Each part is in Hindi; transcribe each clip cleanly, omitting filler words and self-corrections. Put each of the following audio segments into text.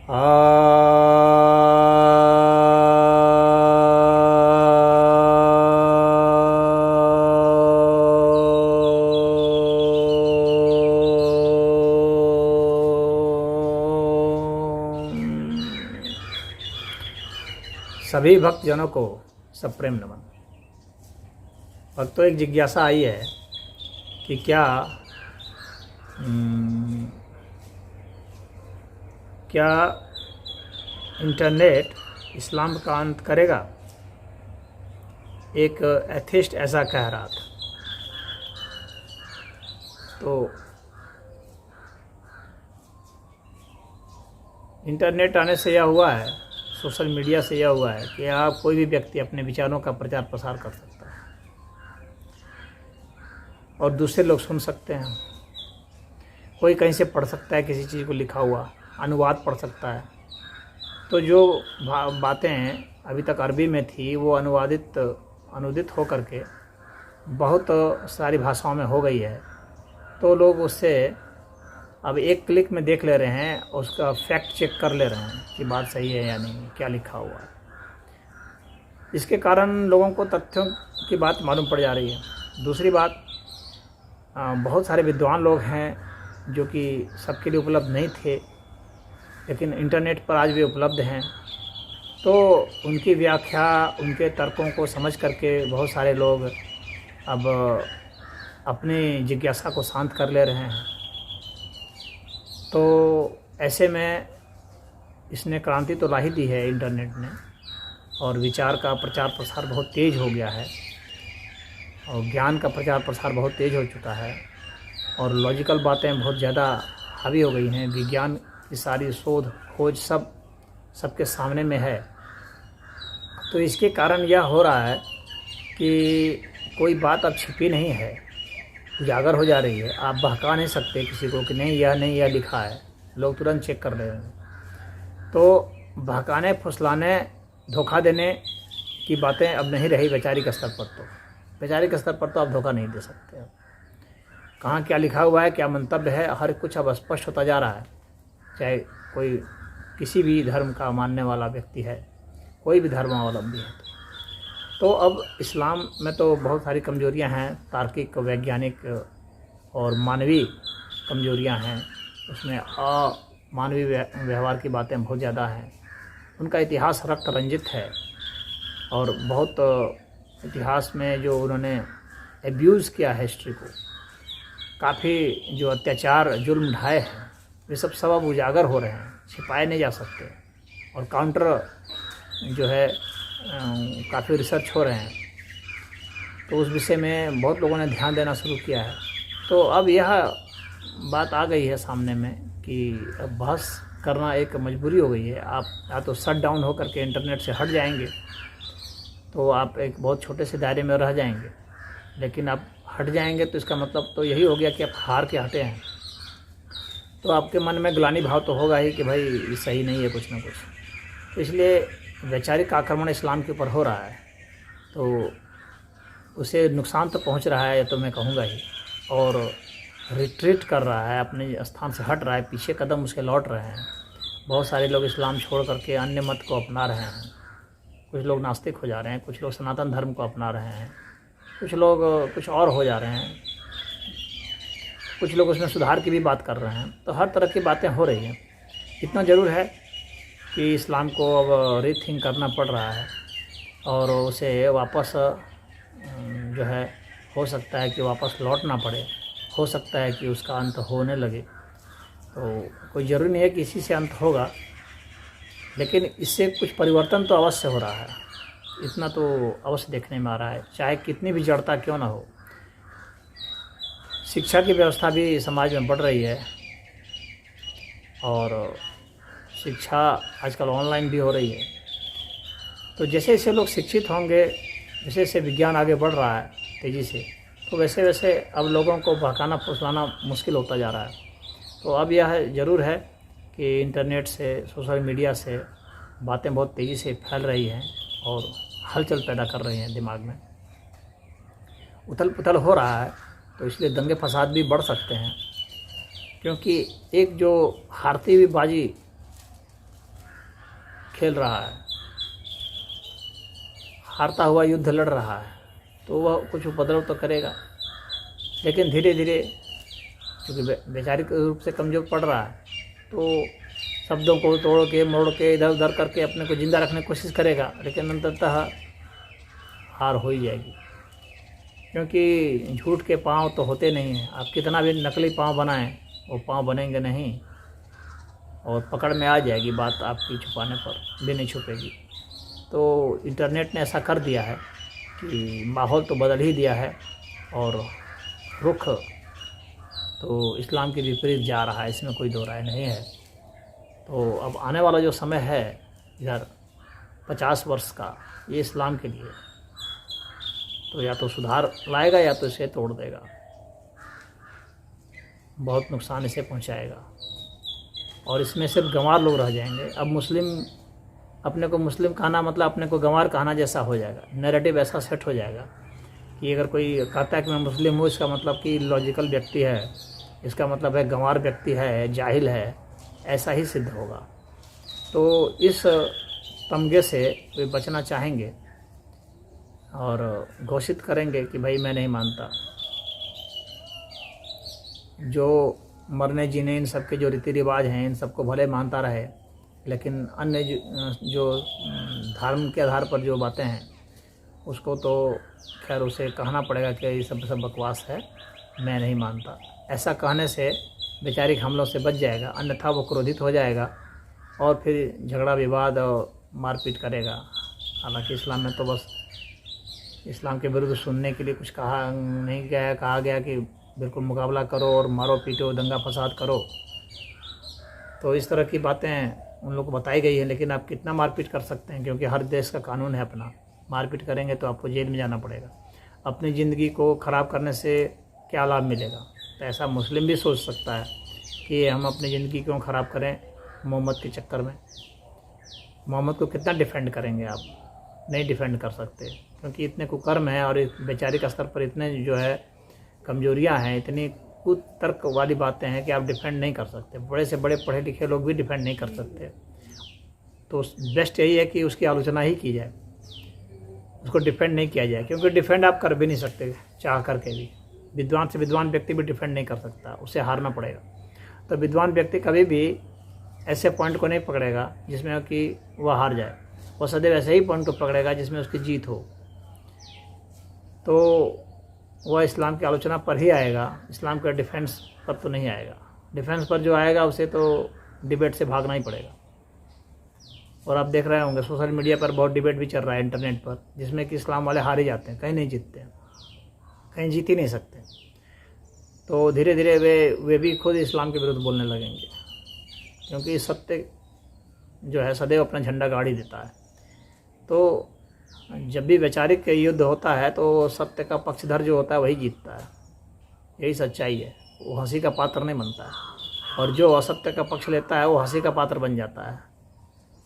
आ सभी भक्तजनों को सप्रेम नमन। भक्तों, एक जिज्ञासा आई है कि क्या इंटरनेट इस्लाम का अंत करेगा। एक एथिस्ट ऐसा कह रहा था। तो इंटरनेट आने से यह हुआ है, सोशल मीडिया से यह हुआ है कि आप कोई भी व्यक्ति अपने विचारों का प्रचार प्रसार कर सकता है और दूसरे लोग सुन सकते हैं। कोई कहीं से पढ़ सकता है, किसी चीज़ को लिखा हुआ अनुवाद पढ़ सकता है। तो जो बातें अभी तक अरबी में थी वो अनुदित हो करके बहुत सारी भाषाओं में हो गई है। तो लोग उससे अब एक क्लिक में देख ले रहे हैं, उसका फैक्ट चेक कर ले रहे हैं कि बात सही है या नहीं, क्या लिखा हुआ है। इसके कारण लोगों को तथ्यों की बात मालूम पड़ जा रही है। दूसरी बात, बहुत सारे विद्वान लोग हैं जो कि सबके लिए उपलब्ध नहीं थे, लेकिन इंटरनेट पर आज भी उपलब्ध हैं। तो उनकी व्याख्या, उनके तर्कों को समझ करके बहुत सारे लोग अब अपनी जिज्ञासा को शांत कर ले रहे हैं। तो ऐसे में इसने क्रांति तो ला ही दी है इंटरनेट ने, और विचार का प्रचार प्रसार बहुत तेज़ हो गया है, और ज्ञान का प्रचार प्रसार बहुत तेज़ हो चुका है, और लॉजिकल बातें बहुत ज़्यादा हावी हो गई हैं। विज्ञान की सारी शोध खोज सबके सामने में है। तो इसके कारण यह हो रहा है कि कोई बात अब छिपी नहीं है, उजागर हो जा रही है। आप बहका नहीं सकते किसी को कि नहीं यह लिखा है, लोग तुरंत चेक कर रहे हैं। तो बहकाने, फुसलाने, धोखा देने की बातें अब नहीं रही वैचारिक स्तर पर। तो वैचारिक स्तर पर तो आप धोखा नहीं दे सकते। अब कहाँ क्या लिखा हुआ है, क्या मंतव्य है, हर कुछ अब स्पष्ट होता जा रहा है। चाहे कोई किसी भी धर्म का मानने वाला व्यक्ति है, कोई भी धर्मावलंबी है। तो अब इस्लाम में तो बहुत सारी कमजोरियां हैं, तार्किक, वैज्ञानिक और मानवीय कमजोरियां हैं। उसमें अमानवीय व्यवहार की बातें बहुत ज़्यादा हैं। उनका इतिहास रक्त रंजित है, और बहुत इतिहास में जो उन्होंने एब्यूज़ किया है हिस्ट्री को, काफ़ी जो अत्याचार, जुल्म ढाए हैं, वे सब अब उजागर हो रहे हैं, छिपाए नहीं जा सकते। और काउंटर जो है काफ़ी रिसर्च हो रहे हैं। तो उस विषय में बहुत लोगों ने ध्यान देना शुरू किया है। तो अब यह बात आ गई है सामने में कि अब बहस करना एक मजबूरी हो गई है। आप या तो शट डाउन होकर के इंटरनेट से हट जाएंगे तो आप एक बहुत छोटे से दायरे में रह जाएंगे, लेकिन आप हट जाएंगे तो इसका मतलब तो यही हो गया कि आप हार के हटे हैं। तो आपके मन में ग्लानि भाव तो होगा ही कि भाई ये सही नहीं है कुछ ना कुछ। तो इसलिए वैचारिक आक्रमण इस्लाम के ऊपर हो रहा है, तो उसे नुकसान तो पहुंच रहा है, तो मैं कहूँगा ही। और रिट्रीट कर रहा है, अपने स्थान से हट रहा है, पीछे कदम उसके लौट रहे हैं। बहुत सारे लोग इस्लाम छोड़ करके अन्य मत को अपना रहे हैं। कुछ लोग नास्तिक हो जा रहे हैं, कुछ लोग सनातन धर्म को अपना रहे हैं, कुछ लोग कुछ और हो जा रहे हैं, कुछ लोग उसमें सुधार की भी बात कर रहे हैं। तो हर तरह की बातें हो रही हैं। इतना ज़रूर है कि इस्लाम को अब रीथिंक करना पड़ रहा है, और उसे वापस जो है हो सकता है कि वापस लौटना पड़े, हो सकता है कि उसका अंत होने लगे। तो कोई ज़रूरी नहीं है कि इसी से अंत होगा, लेकिन इससे कुछ परिवर्तन तो अवश्य हो रहा है। इतना तो अवश्य देखने में आ रहा है, चाहे कितनी भी जड़ता क्यों ना हो। शिक्षा की व्यवस्था भी समाज में बढ़ रही है, और शिक्षा आजकल ऑनलाइन भी हो रही है। तो जैसे जैसे लोग शिक्षित होंगे, जैसे जैसे विज्ञान आगे बढ़ रहा है तेज़ी से, तो वैसे वैसे अब लोगों को बहकाना फुसलाना मुश्किल होता जा रहा है। तो अब यह ज़रूर है कि इंटरनेट से, सोशल मीडिया से बातें बहुत तेज़ी से फैल रही हैं और हलचल पैदा कर रही हैं, दिमाग में उथल पुथल हो रहा है। तो इसलिए दंगे फसाद भी बढ़ सकते हैं, क्योंकि एक जो हारती हुई बाजी खेल रहा है, हारता हुआ युद्ध लड़ रहा है, तो वह कुछ उपद्रव तो करेगा। लेकिन धीरे धीरे क्योंकि वैचारिक रूप से कमज़ोर पड़ रहा है, तो शब्दों को तोड़ के मोड़ के इधर उधर करके अपने को ज़िंदा रखने की कोशिश करेगा, लेकिन अंततः हार हो ही जाएगी। क्योंकि झूठ के पाँव तो होते नहीं हैं। आप कितना भी नकली पाँव बनाएं, वो पाँव बनेंगे नहीं, और पकड़ में आ जाएगी बात आपकी, छुपाने पर भी नहीं छुपेगी। तो इंटरनेट ने ऐसा कर दिया है कि माहौल तो बदल ही दिया है, और रुख तो इस्लाम के विपरीत जा रहा है, इसमें कोई दो राय नहीं है। तो अब आने वाला जो समय है इधर 50 वर्ष का, ये इस्लाम के लिए तो या तो सुधार लाएगा या तो इसे तोड़ देगा, बहुत नुकसान इसे पहुंचाएगा, और इसमें सिर्फ गंवार लोग रह जाएंगे। अब मुस्लिम, अपने को मुस्लिम कहना मतलब अपने को गंवार कहना जैसा हो जाएगा। नैरेटिव ऐसा सेट हो जाएगा कि अगर कोई कहता है कि मैं मुस्लिम हूँ, इसका मतलब कि लॉजिकल व्यक्ति है, इसका मतलब है गंवार व्यक्ति है, जाहिल है, ऐसा ही सिद्ध होगा। तो इस तमगे से वे बचना चाहेंगे और घोषित करेंगे कि भाई मैं नहीं मानता। जो मरने जीने इन सब के जो रीति रिवाज हैं, इन सबको भले मानता रहे, लेकिन अन्य जो धर्म के आधार पर जो बातें हैं उसको तो खैर उसे कहना पड़ेगा कि ये सब बकवास है, मैं नहीं मानता। ऐसा कहने से वैचारिक हमलों से बच जाएगा, अन्यथा वो क्रोधित हो जाएगा और फिर झगड़ा विवाद और मारपीट करेगा। हालांकि इस्लाम में तो बस इस्लाम के विरुद्ध सुनने के लिए कुछ कहा नहीं गया है, कहा गया कि बिल्कुल मुकाबला करो और मारो पीटो, दंगा फसाद करो। तो इस तरह की बातें उन लोग को बताई गई है, लेकिन आप कितना मारपीट कर सकते हैं, क्योंकि हर देश का कानून है अपना। मारपीट करेंगे तो आपको जेल में जाना पड़ेगा। अपनी ज़िंदगी को ख़राब करने से क्या लाभ मिलेगा? तो ऐसा मुस्लिम भी सोच सकता है कि हम अपनी ज़िंदगी क्यों ख़राब करें मोहम्मद के चक्कर में। मोहम्मद को कितना डिफेंड करेंगे आप? नहीं डिफेंड कर सकते, क्योंकि इतने कुकर्म हैं और वैचारिक स्तर पर इतने जो है कमजोरियां हैं, इतनी कुतर्क वाली बातें हैं कि आप डिफेंड नहीं कर सकते। बड़े से बड़े पढ़े लिखे लोग भी डिफेंड नहीं कर सकते। तो बेस्ट यही है कि उसकी आलोचना ही की जाए, उसको डिफेंड नहीं किया जाए, क्योंकि डिफेंड आप कर भी नहीं सकते चाह करके भी। विद्वान से विद्वान व्यक्ति भी डिफेंड नहीं कर सकता, उसे हारना पड़ेगा। तो विद्वान व्यक्ति कभी भी ऐसे पॉइंट को नहीं पकड़ेगा जिसमें कि वह हार जाए, वो सदैव ऐसे ही पॉइंट को पकड़ेगा जिसमें उसकी जीत हो। तो वह इस्लाम की आलोचना पर ही आएगा, इस्लाम के डिफेंस पर तो नहीं आएगा। डिफेंस पर जो आएगा उसे तो डिबेट से भागना ही पड़ेगा। और आप देख रहे होंगे सोशल मीडिया पर बहुत डिबेट भी चल रहा है इंटरनेट पर, जिसमें कि इस्लाम वाले हार ही जाते हैं, कहीं नहीं जीतते हैं, कहीं जीत ही नहीं सकते। तो धीरे धीरे वे भी खुद इस्लाम के विरुद्ध बोलने लगेंगे, क्योंकि सत्य जो है सदैव अपना झंडा गाड़ ही देता है। तो जब भी वैचारिक युद्ध होता है तो सत्य का पक्षधर जो होता है वही जीतता है, यही सच्चाई है। वो हंसी का पात्र नहीं बनता है, और जो असत्य का पक्ष लेता है वो हंसी का पात्र बन जाता है,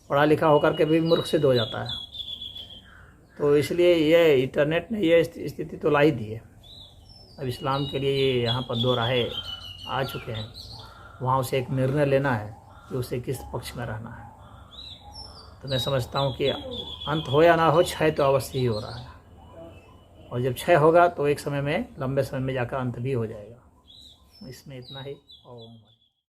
पढ़ा लिखा होकर के भी मूर्ख सिद्ध हो जाता है। तो इसलिए ये इंटरनेट ने ये स्थिति तो ला ही दी है। अब इस्लाम के लिए ये यहाँ पर दो राहें आ चुके हैं, वहाँ उसे एक निर्णय लेना है कि उसे किस पक्ष में रहना है। तो मैं समझता हूँ कि अंत हो या ना हो, क्षय तो अवश्य ही हो रहा है, और जब क्षय होगा तो एक समय में, लंबे समय में जाकर अंत भी हो जाएगा। इसमें इतना ही। ओम।